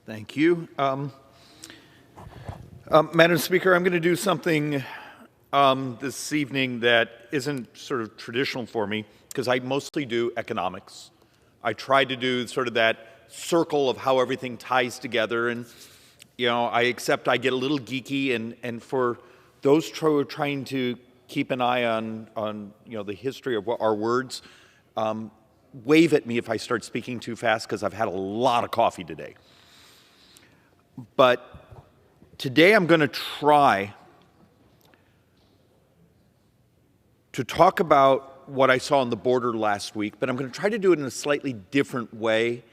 Thank you. Madam Speaker, I'm going to do something this evening that isn't sort of traditional for me, because I mostly do economics. I try to do sort of that circle of how everything ties together, and I accept I get a little geeky, and for those who are trying to keep an eye on the history of our words, wave at me if I start speaking too fast, because I've had a lot of coffee today. But today I'm going to try to talk about what I saw on the border last week, but I'm going to try to do it in a slightly different way.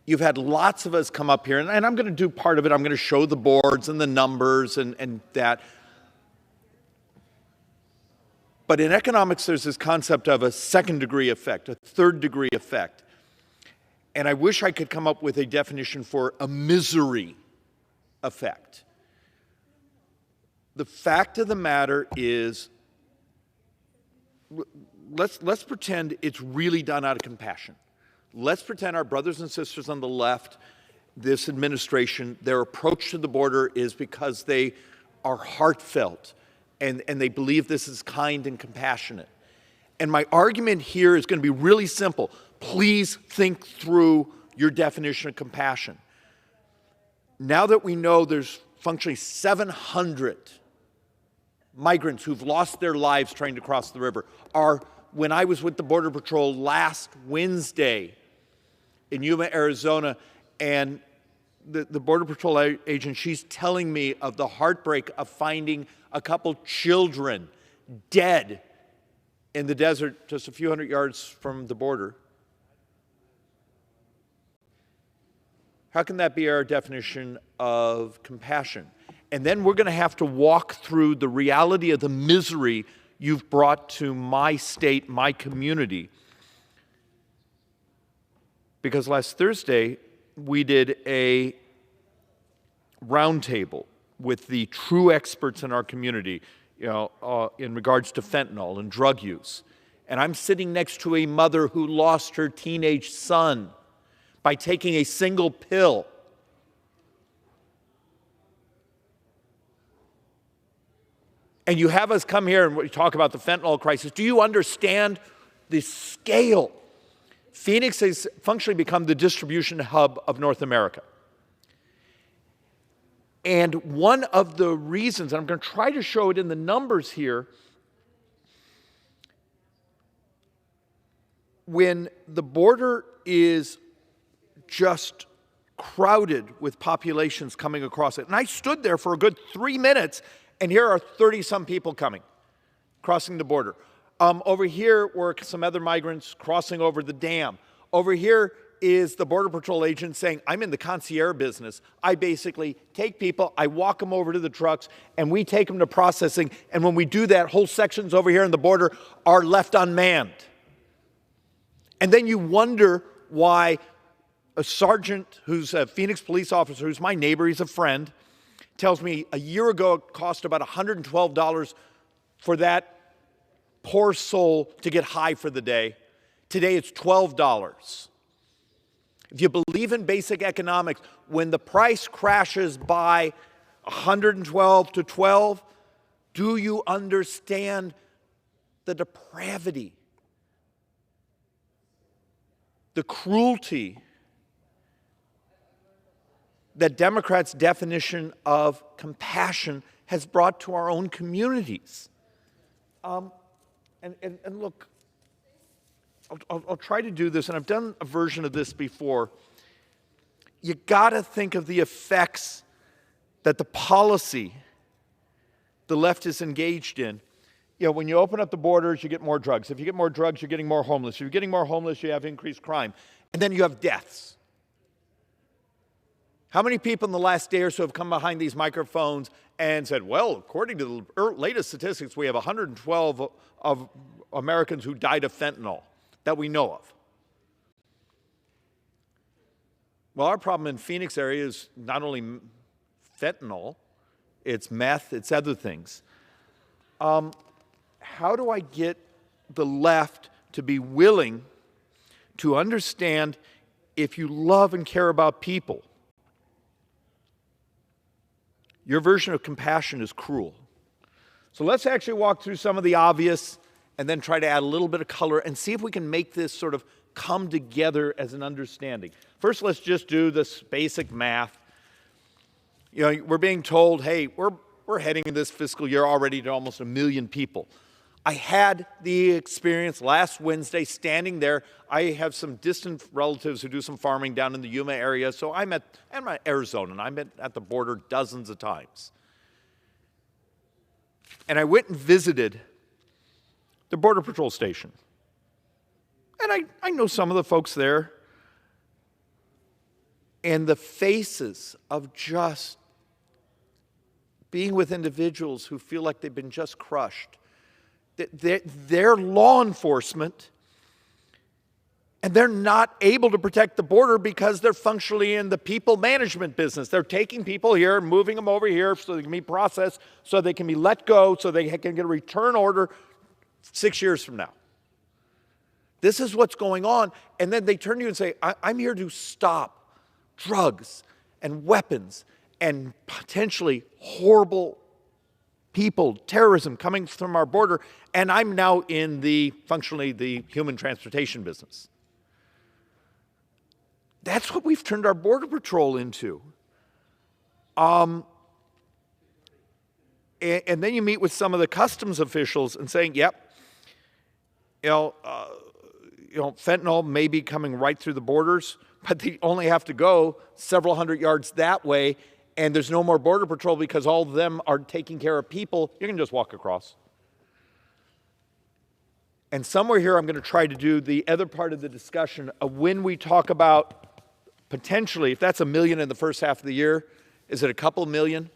You've had lots of us come up here, and I'm going to do part of it. I'm going to show the boards and the numbers and that. But in economics, there's this concept of a second-degree effect, a third-degree effect. And I wish I could come up with a definition for a misery effect. The fact of the matter is, let's pretend it's really done out of compassion. Let's pretend our brothers and sisters on the left, this administration, their approach to the border is because they are heartfelt and they believe this is kind and compassionate. And my argument here is going to be really simple. Please think through your definition of compassion. Now that we know there's functionally 700 migrants who've lost their lives trying to cross the river, when I was with the Border Patrol last Wednesday in Yuma, Arizona, and the Border Patrol agent, she's telling me of the heartbreak of finding a couple children dead in the desert just a few hundred yards from the border. How can that be our definition of compassion? And then we're going to have to walk through the reality of the misery you've brought to my state, my community. Because last Thursday, we did a roundtable with the true experts in our community, in regards to fentanyl and drug use. And I'm sitting next to a mother who lost her teenage son by taking a single pill. And you have us come here and we talk about the fentanyl crisis. Do you understand the scale? Phoenix has functionally become the distribution hub of North America. And one of the reasons, and I'm going to try to show it in the numbers here, when the border is just crowded with populations coming across it. And I stood there for a good 3 minutes, and here are 30-some people coming, crossing the border. Over here were some other migrants crossing over the dam. Over here is the Border Patrol agent saying, I'm in the concierge business. I basically take people, I walk them over to the trucks, and we take them to processing. And when we do that, whole sections over here on the border are left unmanned. And then you wonder why a sergeant who's a Phoenix police officer, who's my neighbor, he's a friend, tells me a year ago it cost about $112 for that poor soul to get high for the day. Today it's $12. If you believe in basic economics, when the price crashes by 112 to 12, do you understand the depravity, the cruelty that Democrats' definition of compassion has brought to our own communities? And look, I'll try to do this, and I've done a version of this before. You got to think of the effects that the policy the left is engaged in. When you open up the borders, you get more drugs. If you get more drugs, you're getting more homeless. If you're getting more homeless, you have increased crime. And then you have deaths. How many people in the last day or so have come behind these microphones and said, well, according to the latest statistics, we have 112 of Americans who died of fentanyl that we know of? Well, our problem in Phoenix area is not only fentanyl, it's meth, it's other things. How do I get the left to be willing to understand, if you love and care about people, Your version of compassion is cruel. So let's actually walk through some of the obvious and then try to add a little bit of color and see if we can make this sort of come together as an understanding. First, let's just do this basic math. You know, we're being told, hey, we're heading in this fiscal year already to almost 1 million people. I had the experience last Wednesday standing there. I have some distant relatives who do some farming down in the Yuma area, so I'm at Arizona, and I'm at the border dozens of times. And I went and visited the Border Patrol station. And I know some of the folks there. And the faces of just being with individuals who feel like they've been just crushed. They're law enforcement, and they're not able to protect the border because they're functionally in the people management business. They're taking people here, moving them over here so they can be processed, so they can be let go, so they can get a return order 6 years from now. This is what's going on. And then they turn to you and say, I'm here to stop drugs and weapons and potentially horrible people, terrorism coming from our border, and I'm now in functionally the human transportation business. That's what we've turned our Border Patrol into. And then you meet with some of the customs officials and saying, yep, fentanyl may be coming right through the borders, but they only have to go several hundred yards that way, and there's no more Border Patrol because all of them are taking care of people. You can just walk across. And somewhere here I'm going to try to do the other part of the discussion of when we talk about potentially, if that's 1 million in the first half of the year, is it a couple million?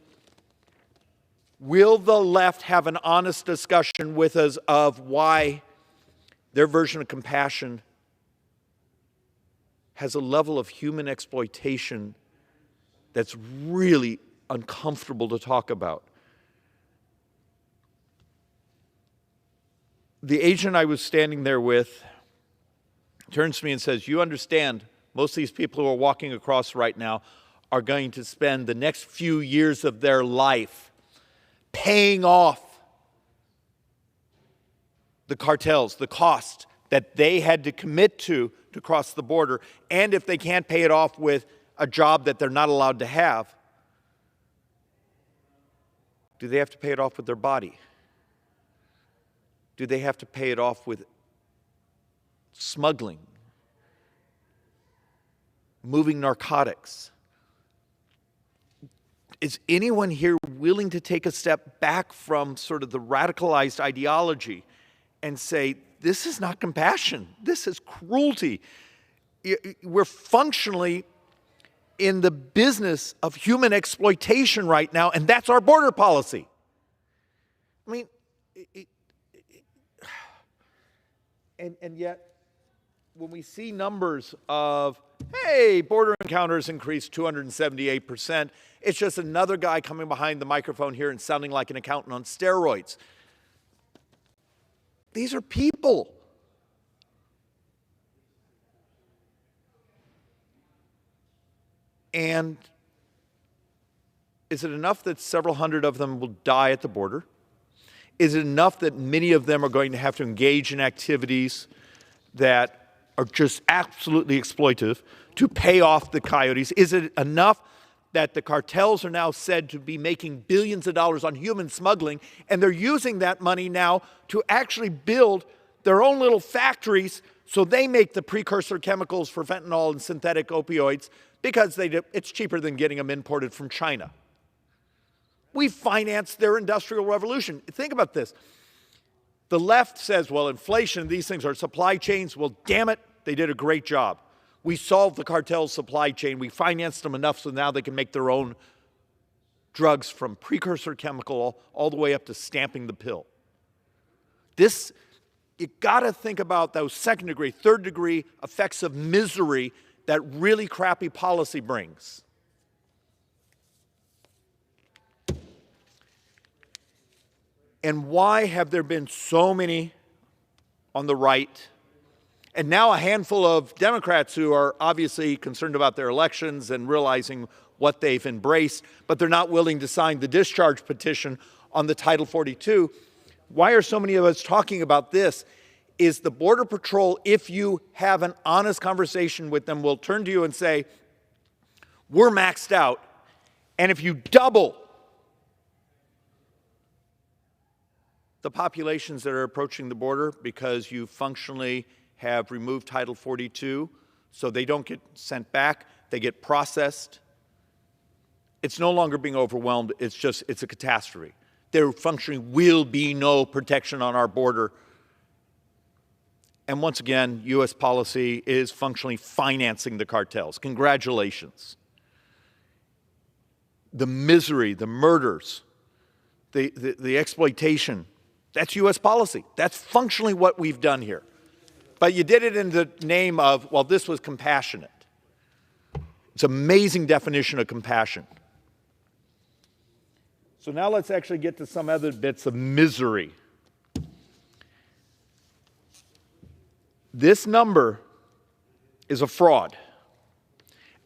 Will the left have an honest discussion with us of why their version of compassion has a level of human exploitation that's really uncomfortable to talk about? The agent I was standing there with turns to me and says, you understand, most of these people who are walking across right now are going to spend the next few years of their life paying off the cartels, the cost that they had to commit to cross the border, and if they can't pay it off with a job that they're not allowed to have, do they have to pay it off with their body? Do they have to pay it off with smuggling, moving narcotics? Is anyone here willing to take a step back from sort of the radicalized ideology and say, this is not compassion, this is cruelty? We're functionally in the business of human exploitation right now, and that's our border policy. I mean, and yet, when we see numbers of, hey, border encounters increased 278%, it's just another guy coming behind the microphone here and sounding like an accountant on steroids. These are people. And is it enough that several hundred of them will die at the border? Is it enough that many of them are going to have to engage in activities that are just absolutely exploitive to pay off the coyotes? Is it enough that the cartels are now said to be making billions of dollars on human smuggling, and they're using that money now to actually build their own little factories so they make the precursor chemicals for fentanyl and synthetic opioids because it's cheaper than getting them imported from China? We financed their industrial revolution. Think about this. The left says, well, inflation, these things are supply chains. Well, damn it, they did a great job. We solved the cartel's supply chain. We financed them enough so now they can make their own drugs from precursor chemical all the way up to stamping the pill. You got to think about those second degree, third degree effects of misery that really crappy policy brings. And why have there been so many on the right And now a handful of Democrats who are obviously concerned about their elections and realizing what they've embraced, but they're not willing to sign the discharge petition on the Title 42. Why are so many of us talking about this? Is the Border Patrol, if you have an honest conversation with them, will turn to you and say, we're maxed out, and if you double the populations that are approaching the border because you functionally have removed Title 42, so they don't get sent back, they get processed. It's no longer being overwhelmed, it's a catastrophe. There functionally will be no protection on our border. And once again, U.S. policy is functionally financing the cartels. Congratulations. The misery, the murders, the exploitation, that's U.S. policy. That's functionally what we've done here. But you did it in the name of, well, this was compassionate. It's an amazing definition of compassion. So now let's actually get to some other bits of misery. This number is a fraud.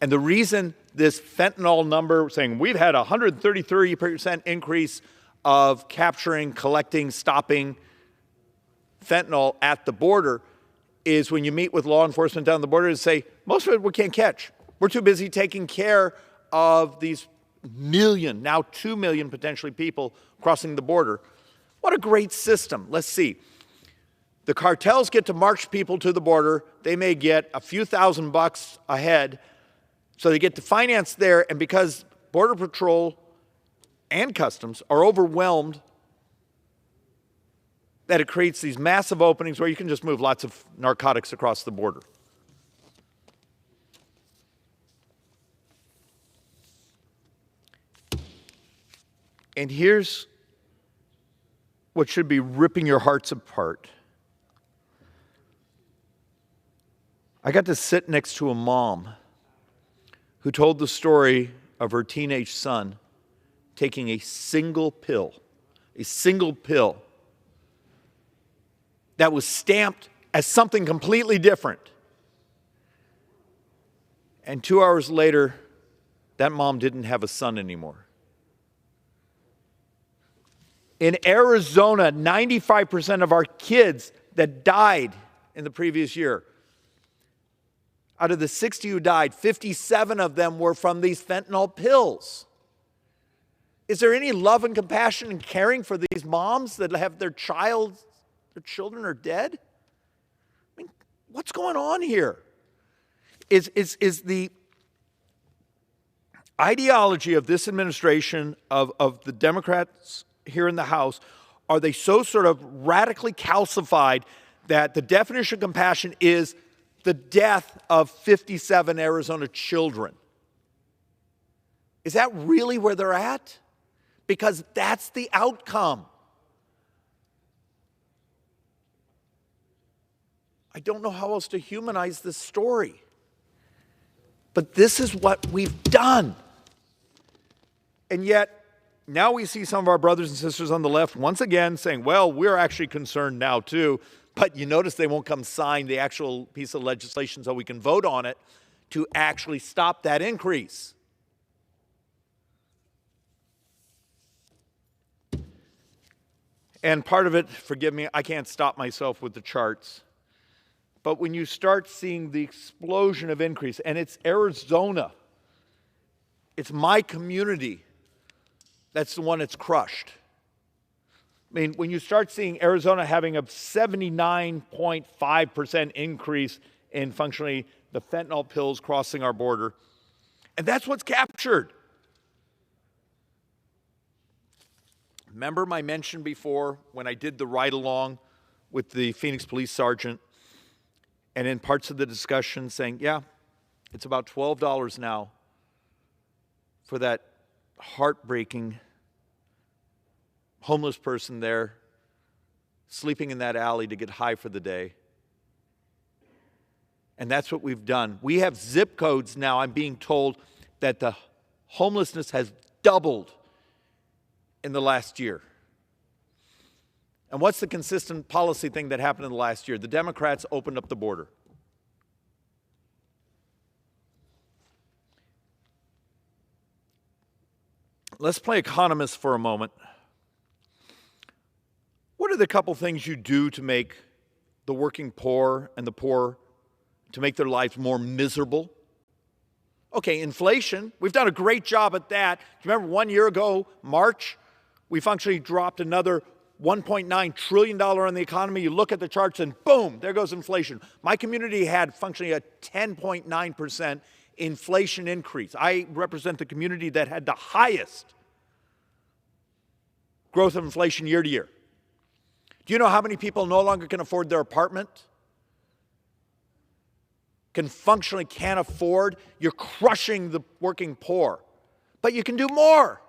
And the reason this fentanyl number saying we've had a 133% increase of capturing, collecting, stopping fentanyl at the border is when you meet with law enforcement down the border and say, most of it we can't catch. We're too busy taking care of these million, now 2 million potentially people crossing the border. What a great system. Let's see. The cartels get to march people to the border. They may get a few $1,000 a head. So they get to finance there, and because Border Patrol and Customs are overwhelmed, that it creates these massive openings where you can just move lots of narcotics across the border. And here's what should be ripping your hearts apart. I got to sit next to a mom who told the story of her teenage son taking a single pill that was stamped as something completely different. And 2 hours later, that mom didn't have a son anymore. In Arizona, 95% of our kids that died in the previous year, out of the 60 who died, 57 of them were from these fentanyl pills. Is there any love and compassion and caring for these moms that have their children are dead? I mean, what's going on here? Is the ideology of this administration, of the Democrats here in the House, are they so sort of radically calcified that the definition of compassion is the death of 57 Arizona children? Is that really where they're at? Because that's the outcome. I don't know how else to humanize this story. But this is what we've done. And yet, now we see some of our brothers and sisters on the left once again saying, well, we're actually concerned now too. But you notice they won't come sign the actual piece of legislation so we can vote on it to actually stop that increase. And part of it, forgive me, I can't stop myself with the charts. But when you start seeing the explosion of increase, and it's Arizona, it's my community that's the one that's crushed. I mean, when you start seeing Arizona having a 79.5% increase in functionally the fentanyl pills crossing our border, and that's what's captured. Remember my mention before when I did the ride-along with the Phoenix police sergeant, and in parts of the discussion saying, yeah, it's about $12 now for that heartbreaking homeless person there sleeping in that alley to get high for the day. And that's what we've done. We have zip codes now. I'm being told that the homelessness has doubled in the last year. And what's the consistent policy thing that happened in the last year? The Democrats opened up the border. Let's play economist for a moment. What are the couple things you do to make the working poor and the poor, to make their lives more miserable? Okay, inflation. We've done a great job at that. Do you remember 1 year ago, March, we functionally dropped another $1.9 trillion on the economy. You look at the charts and boom, there goes inflation. My community had functionally a 10.9% inflation increase. I represent the community that had the highest growth of inflation year to year. Do you know how many people no longer can afford their apartment? Can't afford? You're crushing the working poor. But you can do more.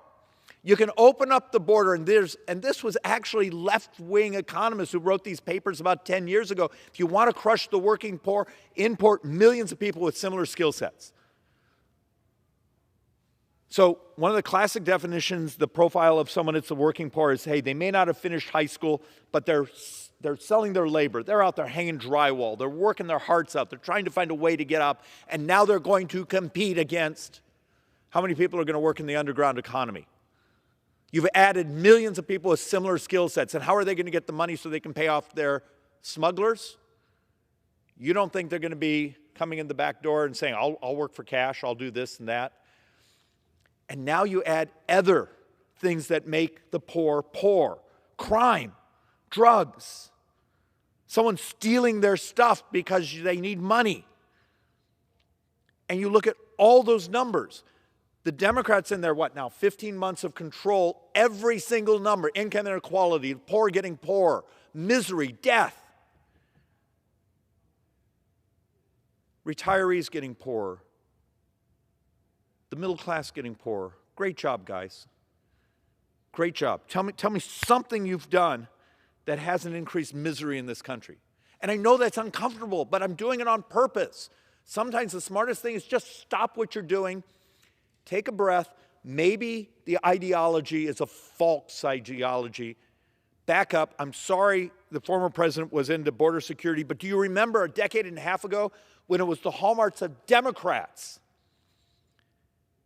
You can open up the border, and this was actually left-wing economists who wrote these papers about 10 years ago. If you want to crush the working poor, import millions of people with similar skill sets. So one of the classic definitions, the profile of someone that's a working poor is, hey, they may not have finished high school, but they're selling their labor. They're out there hanging drywall. They're working their hearts out. They're trying to find a way to get up, and now they're going to compete against how many people are going to work in the underground economy. You've added millions of people with similar skill sets, and how are they going to get the money so they can pay off their smugglers? You don't think they're going to be coming in the back door and saying, I'll work for cash, I'll do this and that. And now you add other things that make the poor poor. Crime, drugs, someone stealing their stuff because they need money. And you look at all those numbers. The Democrats in their, 15 months of control, every single number, income inequality, the poor getting poorer, misery, death, retirees getting poorer, the middle class getting poorer. Great job, guys. Great job. Tell me something you've done that hasn't increased misery in this country. And I know that's uncomfortable, but I'm doing it on purpose. Sometimes the smartest thing is just stop what you're doing, take a breath. Maybe the ideology is a false ideology. Back up. I'm sorry the former president was into border security, but do you remember a decade and a half ago when it was the hallmarks of Democrats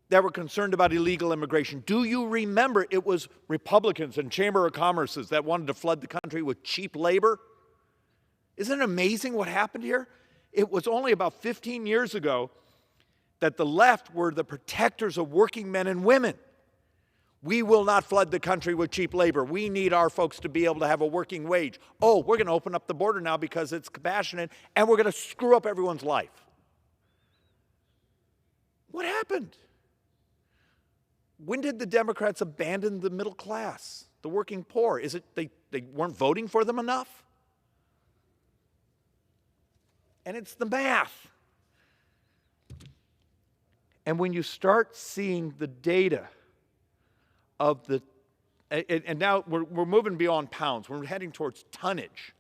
that were concerned about illegal immigration? Do you remember it was Republicans and Chamber of Commerces that wanted to flood the country with cheap labor? Isn't it amazing what happened here? It was only about 15 years ago that the left were the protectors of working men and women. We will not flood the country with cheap labor. We need our folks to be able to have a working wage. Oh, we're going to open up the border now because it's compassionate, and we're going to screw up everyone's life. What happened? When did the Democrats abandon the middle class, the working poor? Is it they weren't voting for them enough? And it's the math. And when you start seeing the data of the, and now we're moving beyond pounds, we're heading towards tonnage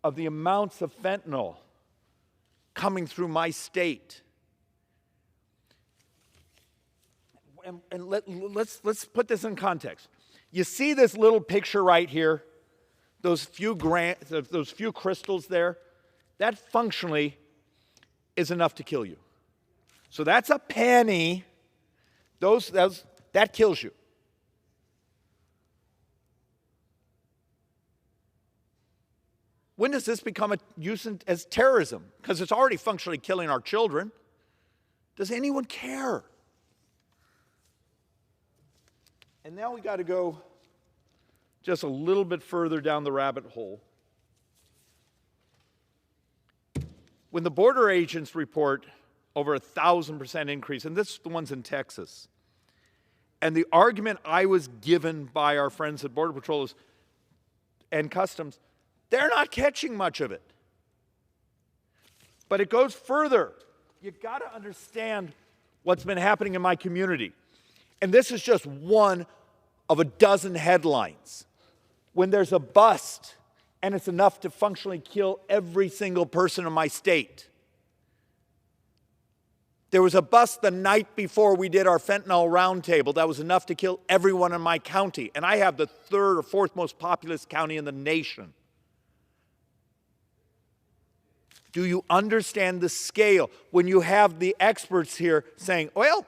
of the amounts of fentanyl coming through my state. And let's put this in context. You see this little picture right here, those few crystals there, that functionally is enough to kill you. So that's a penny. That kills you. When does this become a use as terrorism? Because it's already functionally killing our children. Does anyone care? And now we got to go just a little bit further down the rabbit hole. When the border agents report over 1,000% increase, and this is the ones in Texas, and the argument I was given by our friends at Border Patrol and Customs, they're not catching much of it. But it goes further. You've got to understand what's been happening in my community. And this is just one of a dozen headlines. When there's a bust and it's enough to functionally kill every single person in my state. There was a bust the night before we did our fentanyl roundtable that was enough to kill everyone in my county. And I have the third or fourth most populous county in the nation. Do you understand the scale? When you have the experts here saying, well,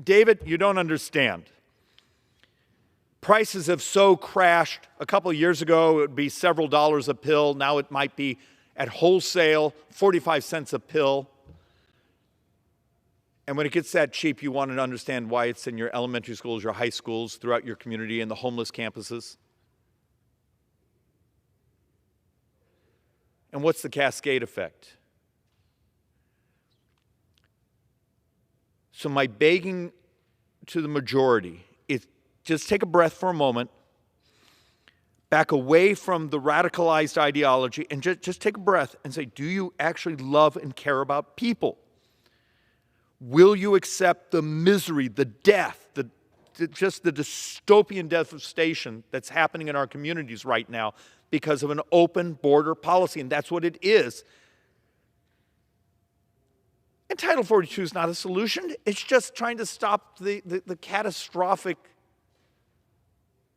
David, you don't understand. Prices have so crashed. A couple of years ago, it would be several dollars a pill. Now it might be at wholesale, 45 cents a pill. And when it gets that cheap, you want to understand why it's in your elementary schools, your high schools, throughout your community, and the homeless campuses. And what's the cascade effect? So my begging to the majority is just take a breath for a moment, back away from the radicalized ideology, and just take a breath and say, do you actually love and care about people? Will you accept the misery, the death, just the dystopian devastation that's happening in our communities right now because of an open border policy? And that's what it is. And Title 42 is not a solution. It's just trying to stop the catastrophic.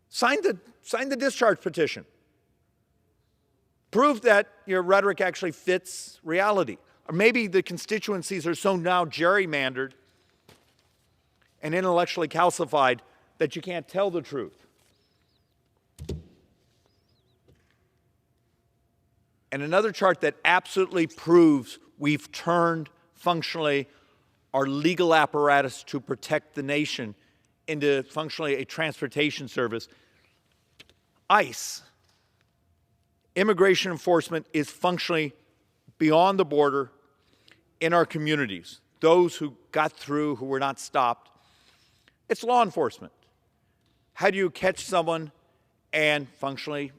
Sign the discharge petition. Prove that your rhetoric actually fits reality. Or maybe the constituencies are so now gerrymandered and intellectually calcified that you can't tell the truth. And another chart that absolutely proves we've turned functionally our legal apparatus to protect the nation into functionally a transportation service. ICE, immigration enforcement, is functionally beyond the border in our communities. Those who got through, who were not stopped. It's law enforcement. How do you catch someone and functionally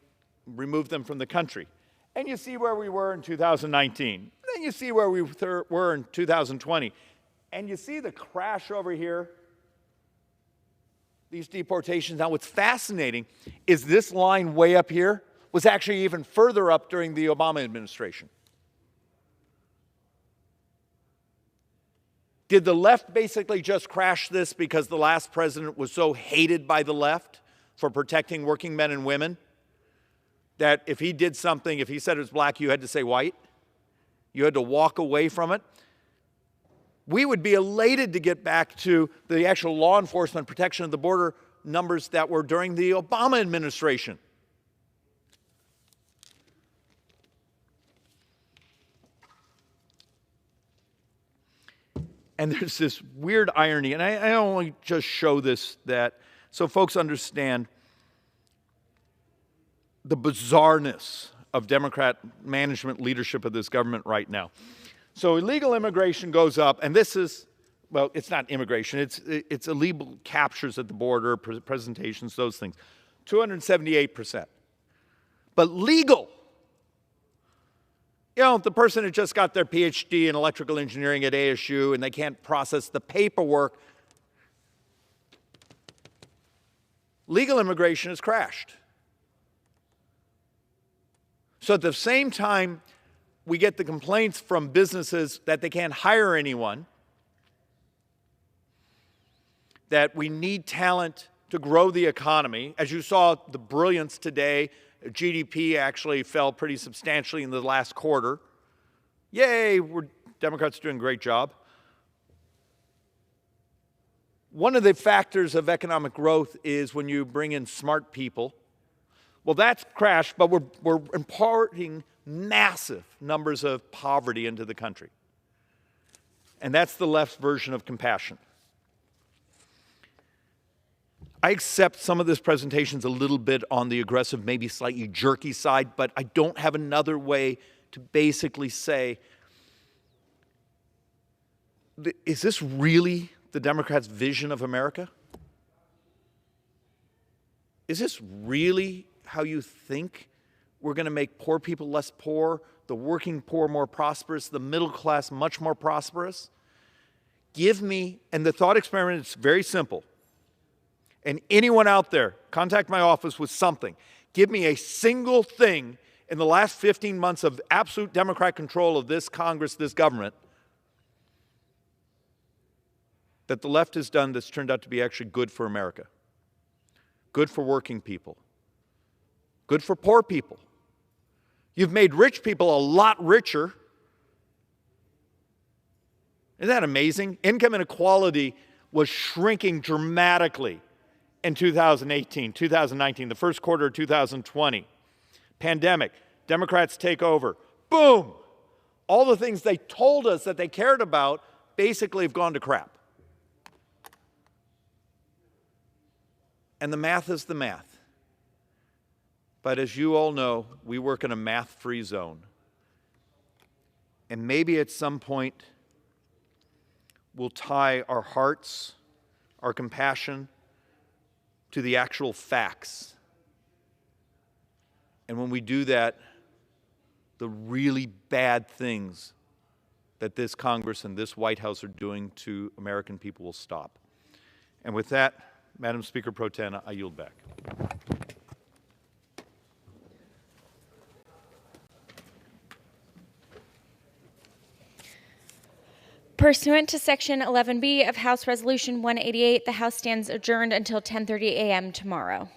remove them from the country? And you see where we were in 2019. Then you see where we were in 2020. And you see the crash over here, these deportations. Now what's fascinating is this line way up here was actually even further up during the Obama administration. Did the left basically just crash this because the last president was so hated by the left for protecting working men and women that if he did something, if he said it was black, you had to say white? You had to walk away from it? We would be elated to get back to the actual law enforcement protection of the border numbers that were during the Obama administration. And there's this weird irony, and I only just show this so folks understand the bizarreness of Democrat management leadership of this government right now. So illegal immigration goes up, and this is, well, it's not immigration, it's illegal captures at the border, presentations, those things, 278%. But legal, the person who just got their PhD in electrical engineering at ASU and they can't process the paperwork, legal immigration has crashed. So at the same time, we get the complaints from businesses that they can't hire anyone, that we need talent to grow the economy. As you saw, the brilliance today, GDP actually fell pretty substantially in the last quarter. Yay, Democrats are doing a great job. One of the factors of economic growth is when you bring in smart people. Well, that's crashed, but we're importing massive numbers of poverty into the country. And that's the left's version of compassion. I accept some of this presentation's a little bit on the aggressive, maybe slightly jerky side, but I don't have another way to basically say, is this really the Democrats' vision of America? Is this really how you think we're going to make poor people less poor, the working poor more prosperous, the middle class much more prosperous? Give me, and the thought experiment is very simple. And anyone out there, contact my office with something. Give me a single thing in the last 15 months of absolute Democrat control of this Congress, this government, that the left has done that's turned out to be actually good for America, good for working people, good for poor people. You've made rich people a lot richer. Isn't that amazing? Income inequality was shrinking dramatically in 2018, 2019, the first quarter of 2020. Pandemic, Democrats take over. Boom! All the things they told us that they cared about basically have gone to crap. And the math is the math. But as you all know, we work in a math-free zone. And maybe at some point, we'll tie our hearts, our compassion, to the actual facts. And when we do that, the really bad things that this Congress and this White House are doing to American people will stop. And with that, Madam Speaker Pro Tem, I yield back. Pursuant to Section 11B of House Resolution 188, the House stands adjourned until 10:30 a.m. tomorrow.